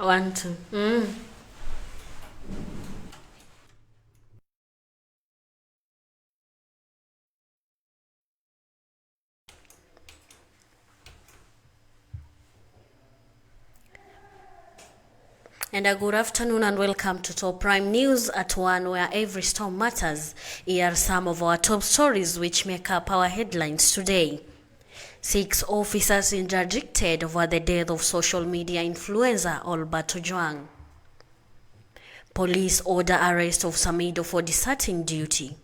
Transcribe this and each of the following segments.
One, two. And a good afternoon and welcome to Top Prime News at 1, where every storm matters. Here are some of our top stories which make up our headlines today. 6 officers interdicted over the death of social media influencer Albert Ojwang. Police order arrest of Samido for deserting duty.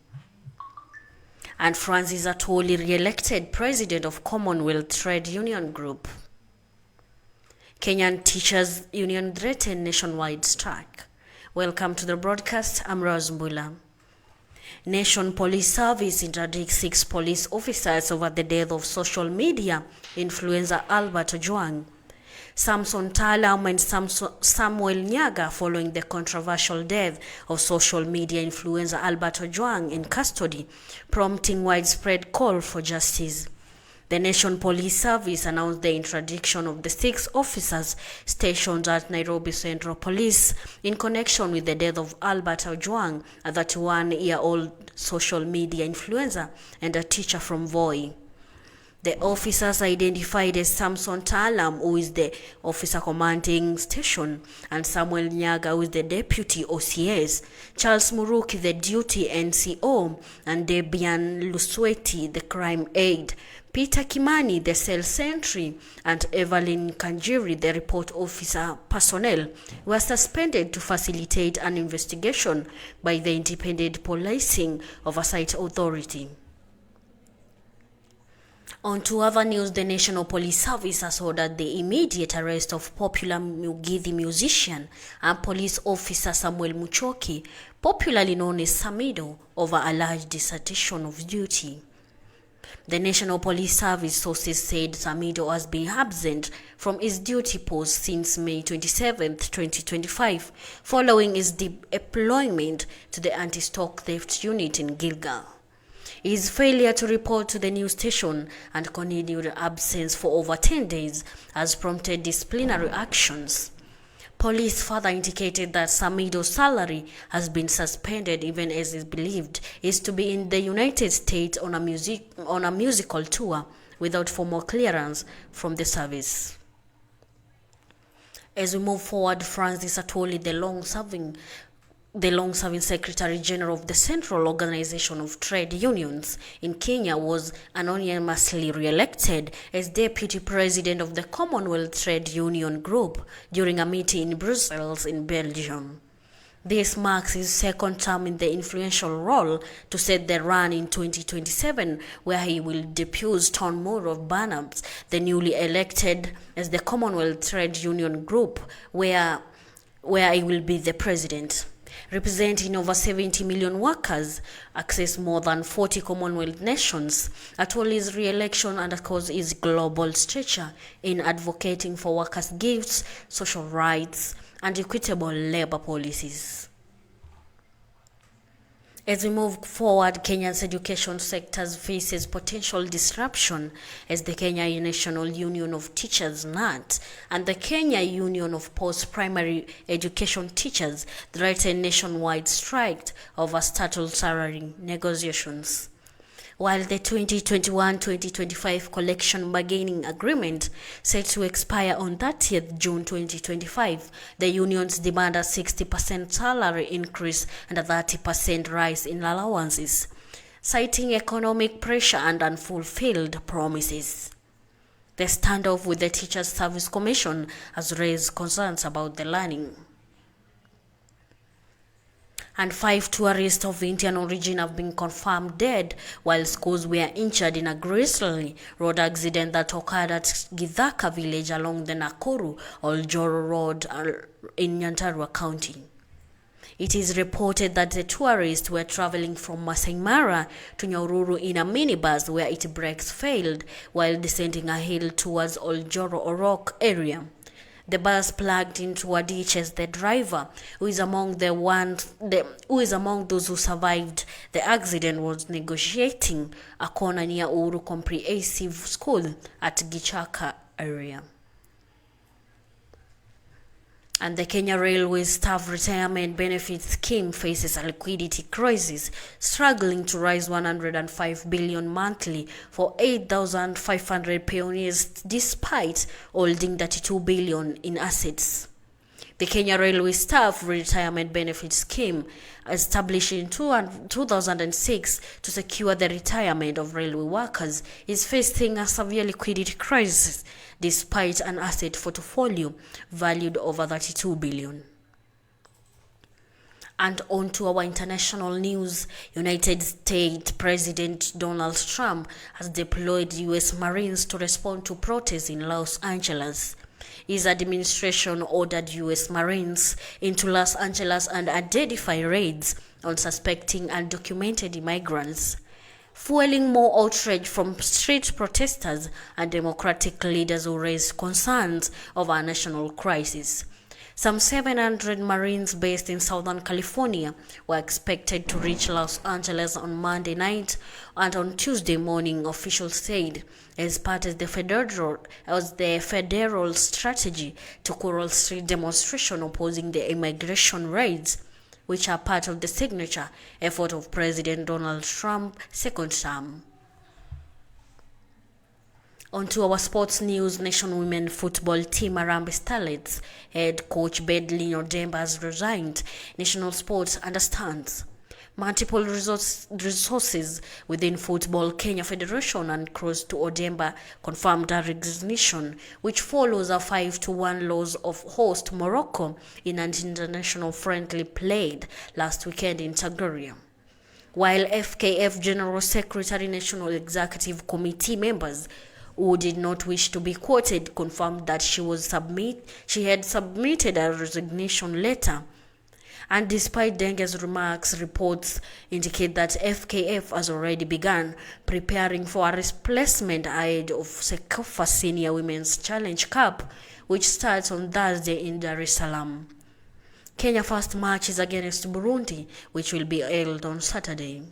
And Francis Atwoli re-elected president of Commonwealth Trade Union Group. Kenyan Teachers Union threaten nationwide strike. Welcome to the broadcast. I'm Rose Mbula. Nation Police Service interdicts 6 police officers over the death of social media influencer Albert Ojwang. Samson Talam and Samuel Nyaga following the controversial death of social media influencer Albert Ojwang in custody, prompting widespread call for justice. The Nation Police Service announced the interdiction of the 6 officers stationed at Nairobi Central Police in connection with the death of Albert Ojwang, a 31-year-old social media influencer and a teacher from Voi. The officers identified as Samson Talam, who is the officer commanding station, and Samuel Nyaga, who is the deputy OCS, Charles Muruki, the duty NCO, and Debian Lusweti, the crime aide, Peter Kimani, the cell sentry, and Evelyn Kanjiri, the report officer personnel, were suspended to facilitate an investigation by the Independent Policing Oversight Authority. On to other news, the National Police Service has ordered the immediate arrest of popular Mugithi musician and police officer Samuel Muchoki, popularly known as Samido, over alleged desertion of duty. The National Police Service sources said Samido has been absent from his duty post since May 27, 2025, following his deployment to the anti-stock theft unit in Gilgal. His failure to report to the news station and continued absence for over 10 days has prompted disciplinary actions. Police further indicated that Samido's salary has been suspended, even as is believed is to be in the United States on a musical tour without formal clearance from the service. As we move forward, Francis Atwoli, the long-serving Secretary General of the Central Organization of Trade Unions in Kenya, was anonymously re-elected as Deputy President of the Commonwealth Trade Union Group during a meeting in Brussels in Belgium. This marks his second term in the influential role to set the run in 2027, where he will depute Tom Moore of Barnabas, the newly elected as the Commonwealth Trade Union Group, where he will be the president. Representing over 70 million workers, access more than 40 Commonwealth nations, Atwoli's re-election underscores his global stature in advocating for workers' gifts, social rights, and equitable labor policies. As we move forward, Kenya's education sector faces potential disruption as the Kenya National Union of Teachers (NAT) and the Kenya Union of Post-Primary Education Teachers threaten nationwide strike over statutory negotiations. While the 2021-2025 collection bargaining agreement set to expire on 30th June 2025, the unions demand a 60% salary increase and a 30% rise in allowances, citing economic pressure and unfulfilled promises. The standoff with the Teachers Service Commission has raised concerns about the learning. And 5 tourists of Indian origin have been confirmed dead, while scores were injured in a grisly road accident that occurred at Githaka village along the Nakuru-Oljoro Road in Nyandarua County. It is reported that the tourists were traveling from Masai Mara to Nyahururu in a minibus where its brakes failed while descending a hill towards Oljoro Orok area. The bus plugged into a ditch as the driver, who is among those who survived the accident, was negotiating a corner near Uhuru Comprehensive School at Gichaka area. And the Kenya Railways Staff Retirement Benefit Scheme faces a liquidity crisis, struggling to raise 105 billion monthly for 8,500 pioneers despite holding 32 billion in assets. The Kenya Railway Staff Retirement Benefit Scheme, established in 2006 to secure the retirement of railway workers, is facing a severe liquidity crisis despite an asset portfolio valued over 32 billion. And on to our international news. United States President Donald Trump has deployed U.S. Marines to respond to protests in Los Angeles. His administration ordered U.S. Marines into Los Angeles and identify raids on suspecting undocumented immigrants, fueling more outrage from street protesters and Democratic leaders who raised concerns over a national crisis. Some 700 Marines based in Southern California were expected to reach Los Angeles on Monday night and on Tuesday morning, officials said, as part of the federal strategy to quell street demonstration opposing the immigration raids, which are part of the signature effort of President Donald Trump's second term. On to our sports news. Nation women football team Harambee Starlets head coach Bedlin Odemba has resigned, National Sports understands. Multiple resources within Football Kenya Federation and close to Odemba confirmed her resignation, which follows a 5-1 loss of host Morocco in an international friendly played last weekend in Tanzania. While FKF General Secretary National Executive Committee members who did not wish to be quoted confirmed that she had submitted a resignation letter. And despite Denge's remarks, reports indicate that FKF has already begun preparing for a replacement ahead of Sekafa Senior Women's Challenge Cup, which starts on Thursday in Dar es Salaam. Kenya first match is against Burundi, which will be held on Saturday.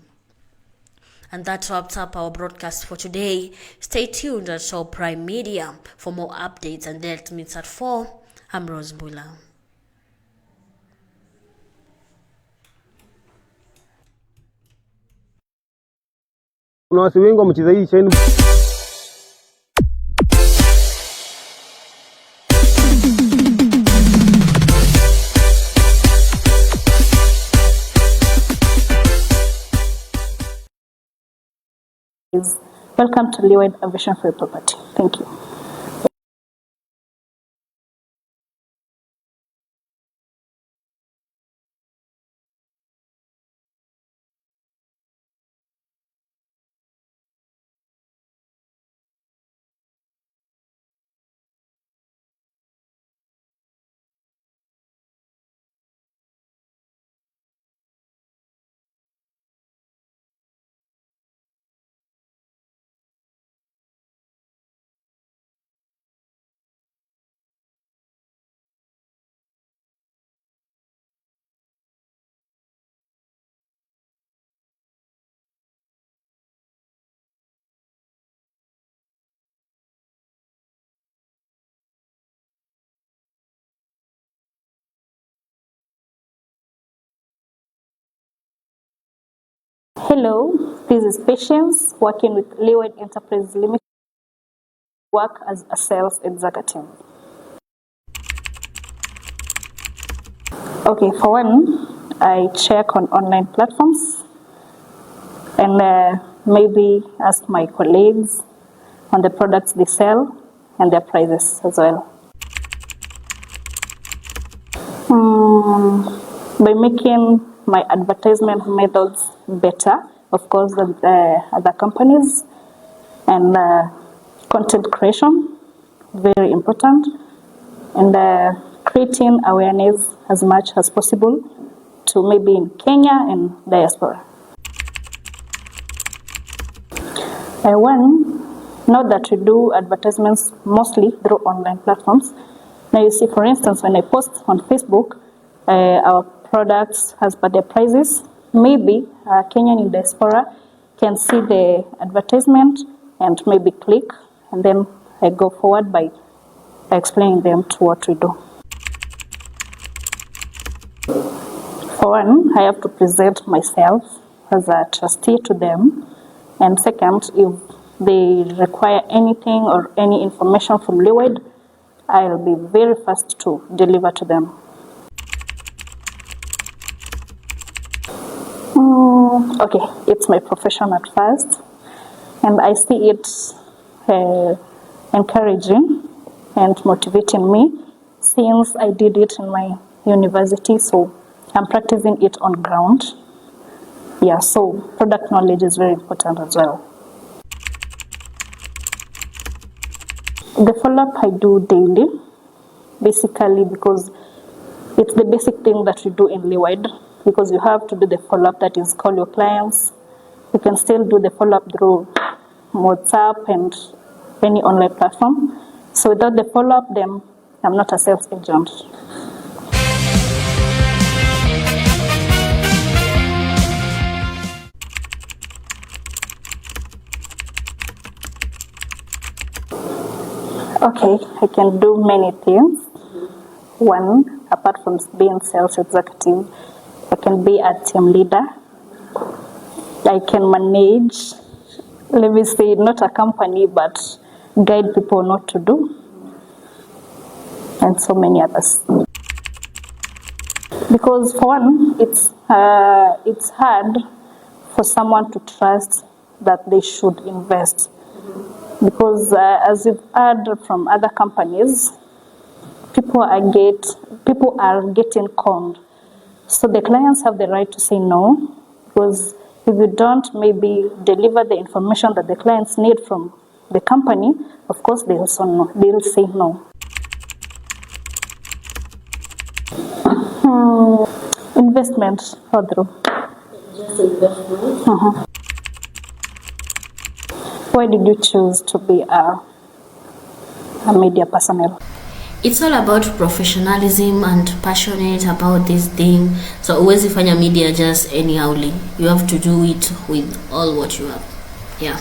And that wraps up our broadcast for today. Stay tuned at Soul Prime Media for more updates, and that meets at 4. I'm Rose Mbula. Kuna wasi wengi wamecheza hii chain. Welcome to Leeward Aviation Free Property. Thank you. Hello, this is Patience working with Leeward Enterprise Limited. Work as a sales executive. Okay, for one, I check on online platforms and maybe ask my colleagues on the products they sell and their prices as well. By making my advertisement methods better, of course, than other companies, and content creation, very important, and creating awareness as much as possible to maybe in Kenya and diaspora. Now that we do advertisements mostly through online platforms, now you see, for instance, when I post on Facebook, our products as per their prices, maybe Kenyan in diaspora can see the advertisement and maybe click, and then I go forward by explaining them to what we do. For one, I have to present myself as a trustee to them. And second, if they require anything or any information from Leeward, I'll be very fast to deliver to them. Okay, it's my profession at first, and I see it encouraging and motivating me since I did it in my university, so I'm practicing it on ground. Yeah, so product knowledge is very important as well. The follow-up I do daily, basically because it's the basic thing that we do in Leeward, because you have to do the follow-up, that is call your clients. You can still do the follow-up through WhatsApp and any online platform. So without the follow-up, then I'm not a sales agent. Okay, I can do many things. One, apart from being sales executive, I can be a team leader. I can manage, let me say, not a company, but guide people not to do, and so many others. Because for one, it's hard for someone to trust that they should invest. Because as you've heard from other companies, people are getting conned. So the clients have the right to say no, because if you don't maybe deliver the information that the clients need from the company, of course they'll say no. Investment, Audrey. Just investment? Why did you choose to be a media personnel? It's all about professionalism and passionate about this thing. So huwezi fanya media just anyhowly. You have to do it with all what you have. Yeah.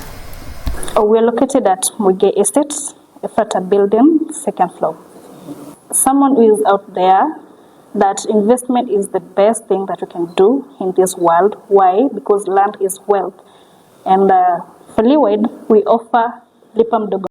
We're located at Muge Estate, Efrata Building, 2nd floor. Someone who is out there, that investment is the best thing that you can do in this world. Why? Because land is wealth. And for Leeward, we offer lipa mdogo